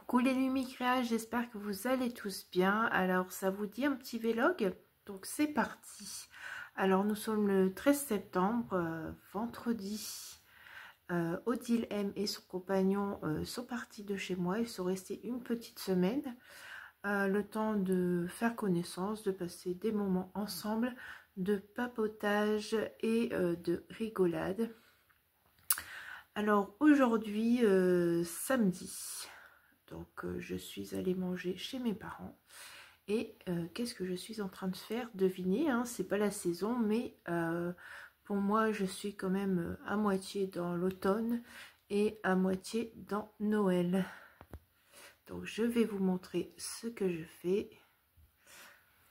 Coucou les Lumicréas, j'espère que vous allez tous bien. Alors ça vous dit un petit vlog? Donc c'est parti. Alors nous sommes le 13 septembre, vendredi. Odile M et son compagnon sont partis de chez moi. Ils sont restés une petite semaine. Le temps de faire connaissance, de passer des moments ensemble, de papotage et de rigolade. Alors aujourd'hui, samedi. Donc je suis allée manger chez mes parents et qu'est-ce que je suis en train de faire? Devinez, hein, c'est pas la saison, mais pour moi je suis quand même à moitié dans l'automne et à moitié dans Noël. Donc je vais vous montrer ce que je fais.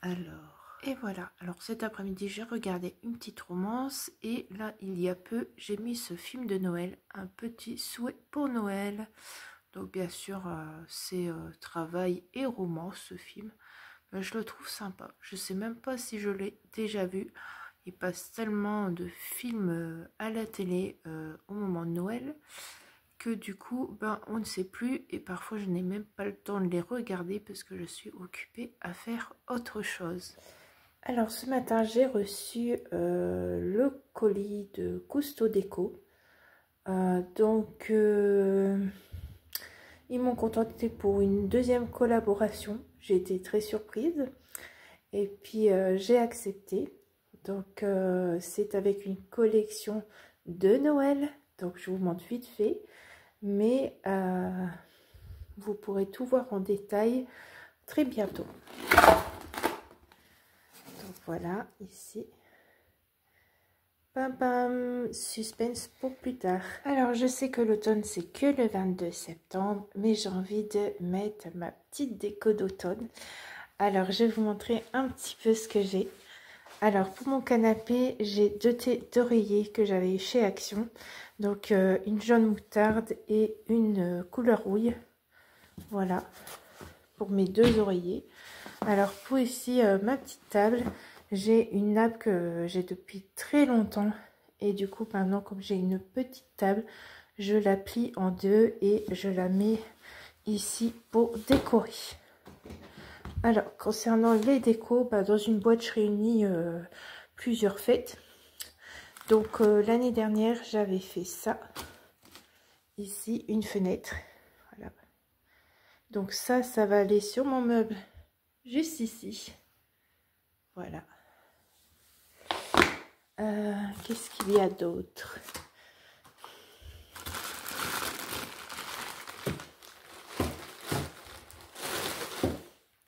Alors, et voilà. Alors cet après-midi j'ai regardé une petite romance et là il y a peu j'ai mis ce film de Noël, Un petit souhait pour Noël. Donc bien sûr, c'est travail et romance ce film. Je le trouve sympa. Je sais même pas si je l'ai déjà vu. Il passe tellement de films à la télé au moment de Noël que du coup, ben, on ne sait plus. Et parfois, je n'ai même pas le temps de les regarder parce que je suis occupée à faire autre chose. Alors ce matin, j'ai reçu le colis de Gusto Déco. Ils m'ont contacté pour une deuxième collaboration. J'ai été très surprise. Et puis j'ai accepté. Donc c'est avec une collection de Noël. Donc je vous montre vite fait. Mais vous pourrez tout voir en détail très bientôt. Donc voilà, ici. Bam bam, suspense pour plus tard. Alors je sais que l'automne c'est que le 22 septembre, mais j'ai envie de mettre ma petite déco d'automne. Alors je vais vous montrer un petit peu ce que j'ai. Alors pour mon canapé, j'ai deux d'oreiller que j'avais chez Action. Donc une jaune moutarde et une couleur rouille. Voilà, pour mes deux oreillers. Alors pour ici, ma petite table. J'ai une nappe que j'ai depuis très longtemps et du coup maintenant comme j'ai une petite table, je la plie en deux et je la mets ici pour décorer. Alors concernant les décos, dans une boîte je réunis plusieurs fêtes. Donc l'année dernière j'avais fait ça, ici une fenêtre, voilà. Donc ça va aller sur mon meuble juste ici, voilà. Qu'est-ce qu'il y a d'autre?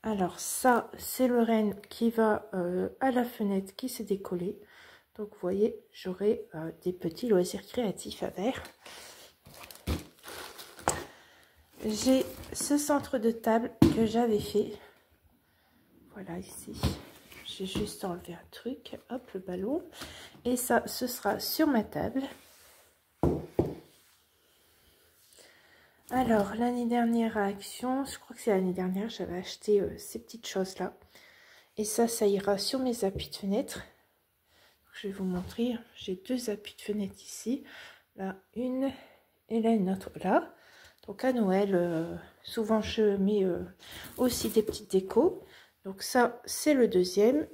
Alors ça, c'est le renne qui va à la fenêtre qui s'est décollé. Donc vous voyez, j'aurai des petits loisirs créatifs à faire. J'ai ce centre de table que j'avais fait. Voilà ici. J'ai juste enlevé un truc, hop, le ballon. Et ça, ce sera sur ma table. Alors, l'année dernière à Action, je crois que c'est l'année dernière, j'avais acheté ces petites choses-là. Et ça ira sur mes appuis de fenêtre. Je vais vous montrer, j'ai deux appuis de fenêtre ici. Là, une et là, une autre là. Donc, à Noël, souvent, je mets aussi des petites décos. Donc, ça, c'est le deuxième.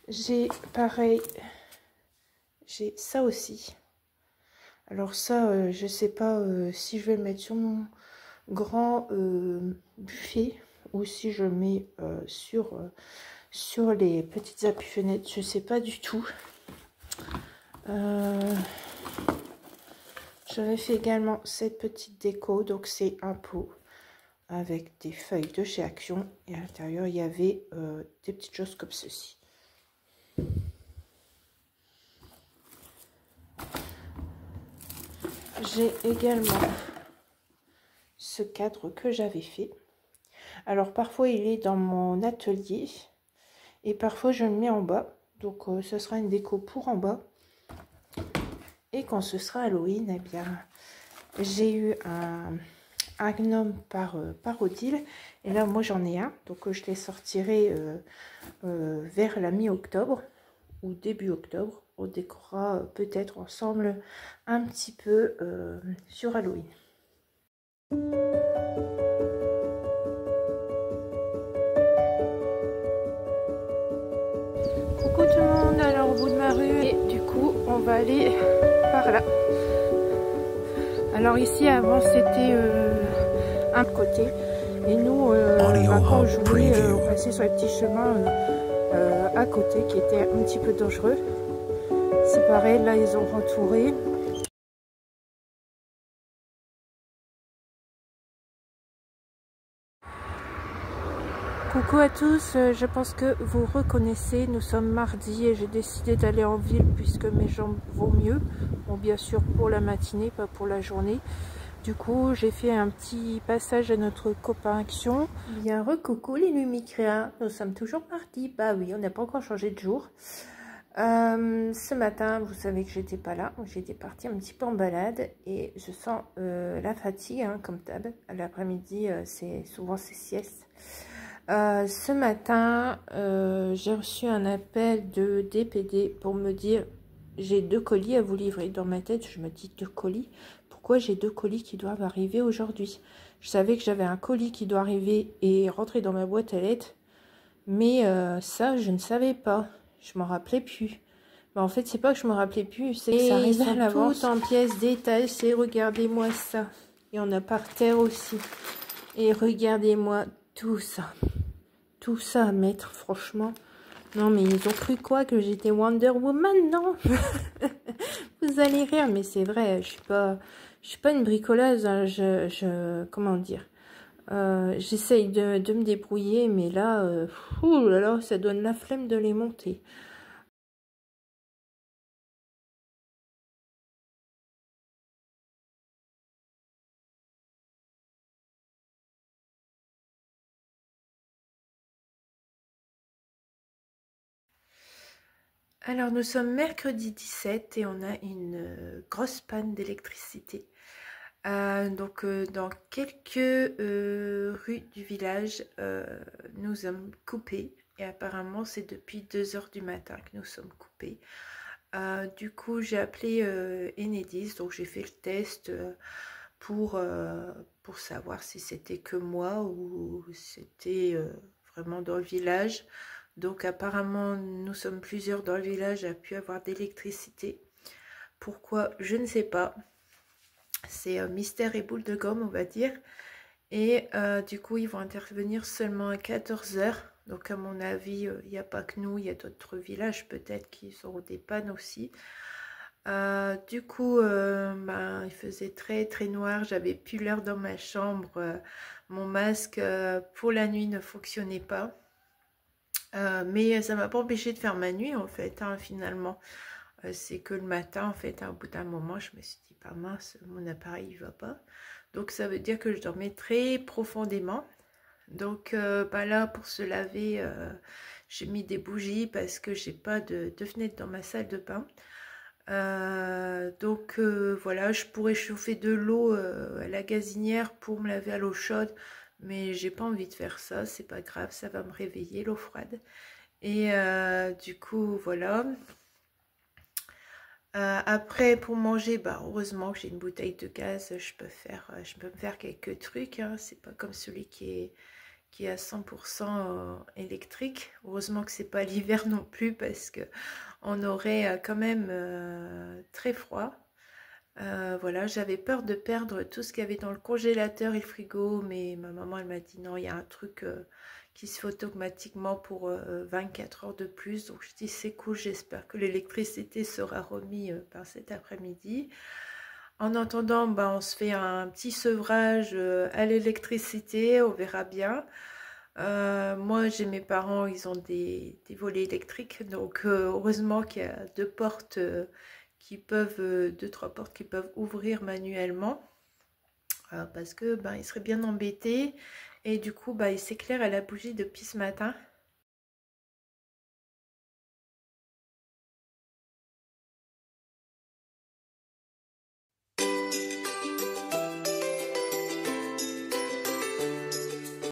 J'ai pareil, j'ai ça aussi. Alors ça, je sais pas si je vais le mettre sur mon grand buffet ou si je mets sur les petites appuis fenêtres. Je sais pas du tout. J'avais fait également cette petite déco. Donc c'est un pot avec des feuilles de chez Action. Et à l'intérieur, il y avait des petites choses comme ceci. J'ai également ce cadre que j'avais fait. Alors parfois il est dans mon atelier et parfois je le mets en bas. Donc ce sera une déco pour en bas. Et quand ce sera Halloween, eh bien j'ai eu un gnome par Odile. Et là moi j'en ai un. Donc je les sortirai vers la mi-octobre ou début octobre. On décorera peut-être ensemble un petit peu sur Halloween. aller par là. Alors ici avant c'était un côté et nous quand on jouait on passait sur les petits chemins à côté qui étaient un petit peu dangereux. C'est pareil, là ils ont retourné. Coucou à tous, je pense que vous reconnaissez, nous sommes mardi et j'ai décidé d'aller en ville puisque mes jambes vont mieux. Bon, bien sûr pour la matinée, pas pour la journée. Du coup, j'ai fait un petit passage à notre copain Action. Bien, recoucou les Lumicréas, nous sommes toujours mardi. Bah oui, on n'a pas encore changé de jour. Ce matin, vous savez que j'étais pas là, j'étais partie un petit peu en balade et je sens la fatigue, hein, comme d'hab. L'après-midi, c'est souvent c'est sieste. Ce matin, j'ai reçu un appel de DPD pour me dire j'ai 2 colis à vous livrer. Dans ma tête, je me dis 2 colis. Pourquoi j'ai 2 colis qui doivent arriver aujourd'hui? Je savais que j'avais un colis qui doit arriver et rentrer dans ma boîte à lettres, mais ça, je ne savais pas. Je m'en rappelais plus. Mais en fait, c'est pas que je me rappelais plus, c'est que ça arrivait à l'avance. Tout en pièces détachées. Regardez-moi ça. Il y en a par terre aussi. Et regardez-moi tout ça. Tout ça à mettre, franchement. Non, mais ils ont cru quoi? Que j'étais Wonder Woman? Non. Vous allez rire, mais c'est vrai. Je suis pas une bricoleuse. Hein. Comment dire? J'essaye de me débrouiller, mais là, ouh là là, ça donne la flemme de les monter. Alors, nous sommes mercredi 17 et on a une grosse panne d'électricité. Donc, dans quelques rues du village, nous sommes coupés. Et apparemment, c'est depuis 2 h du matin que nous sommes coupés. Du coup, j'ai appelé Enedis, donc j'ai fait le test pour savoir si c'était que moi ou c'était vraiment dans le village. Donc apparemment, nous sommes plusieurs dans le village à pu avoir d'électricité. Pourquoi? Je ne sais pas. C'est mystère et boule de gomme, on va dire. Et du coup, ils vont intervenir seulement à 14 h. Donc à mon avis, il n'y a pas que nous, il y a d'autres villages peut-être qui auront des pannes aussi. Du coup, ben, il faisait très très noir, j'avais plus l'heure dans ma chambre. Mon masque pour la nuit ne fonctionnait pas. Mais ça m'a pas empêché de faire ma nuit en fait, hein, finalement. C'est que le matin, en fait, au bout d'un moment, je me suis dit, pas mince, mon appareil il va pas. Donc ça veut dire que je dormais très profondément. Donc bah là, pour se laver, j'ai mis des bougies parce que j'ai pas de fenêtre dans ma salle de bain. Donc voilà, je pourrais chauffer de l'eau à la gazinière pour me laver à l'eau chaude, mais j'ai pas envie de faire ça, c'est pas grave, ça va me réveiller l'eau froide. Et du coup voilà. Après pour manger, bah heureusement que j'ai une bouteille de gaz, je peux me faire quelques trucs, hein. C'est pas comme celui qui est à 100% électrique. Heureusement que c'est pas l'hiver non plus parce que on aurait quand même très froid. Voilà, j'avais peur de perdre tout ce qu'il y avait dans le congélateur et le frigo, mais ma maman elle m'a dit non, il y a un truc qui se fait automatiquement pour 24 heures de plus. Donc je dis c'est cool, j'espère que l'électricité sera remise par cet après-midi. En attendant, bah, on se fait un petit sevrage à l'électricité, on verra bien. Moi, j'ai mes parents, ils ont des volets électriques, donc heureusement qu'il y a 2 portes qui peuvent, 2-3 portes qui peuvent ouvrir manuellement, parce que ben, ils seraient bien embêtés. Et du coup, bah, il s'éclaire à la bougie depuis ce matin.